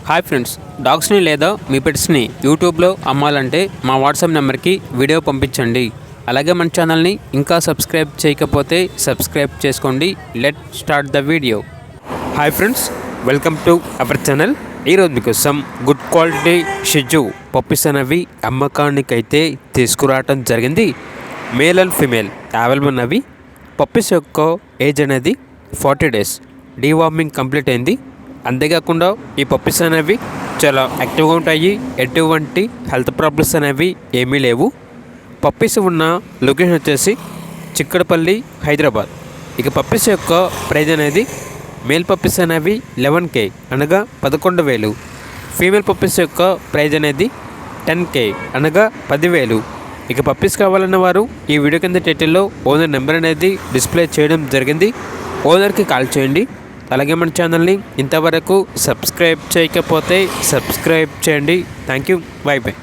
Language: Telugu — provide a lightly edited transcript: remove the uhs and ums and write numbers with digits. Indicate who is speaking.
Speaker 1: హాయ్ ఫ్రెండ్స్, డాగ్స్ని లేదా మీ పెట్స్ని యూట్యూబ్లో అమ్మాలంటే మా వాట్సాప్ నెంబర్కి వీడియో పంపించండి. అలాగే మన ఛానల్ని ఇంకా సబ్స్క్రైబ్ చేయకపోతే సబ్స్క్రైబ్ చేసుకోండి. Let start the video. Hi friends, welcome to our channel. ఈరోజు మీకోసం గుడ్ క్వాలిటీ షిజు పప్పీస్ అనేవి అమ్మకానికైతే తీసుకురావటం జరిగింది. మేల్ అండ్ ఫీమేల్ అవైలబుల్ ఉన్నవి. పప్పీస్ యొక్క ఏజ్ అనేది 40 days. డీవార్మింగ్ కంప్లీట్ అయింది. అంతేకాకుండా ఈ పప్పీస్ అనేవి చాలా యాక్టివ్గా ఉంటాయి. ఎటువంటి హెల్త్ ప్రాబ్లమ్స్ అనేవి ఏమీ లేవు. పప్పీస్ ఉన్న లొకేషన్ వచ్చేసి చిక్కడపల్లి, హైదరాబాద్. ఇక పప్పీస్ యొక్క ప్రైజ్ అనేది మేల్ పప్పీస్ అనేవి 11K అనగా 11,000. ఫీమేల్ పప్పీస్ యొక్క ప్రైజ్ అనేది 10K అనగా 10,000. ఇక పప్పీస్ కావాలన్న వారు ఈ వీడియో కింద టైటిల్లో ఓనర్ నెంబర్ అనేది డిస్ప్లే చేయడం జరిగింది. ఓనర్కి కాల్ చేయండి. అలాగే మన ఛానల్ని ఇంతవరకు సబ్స్క్రైబ్ చేయకపోతే సబ్స్క్రైబ్ చేయండి. Thank you. By by.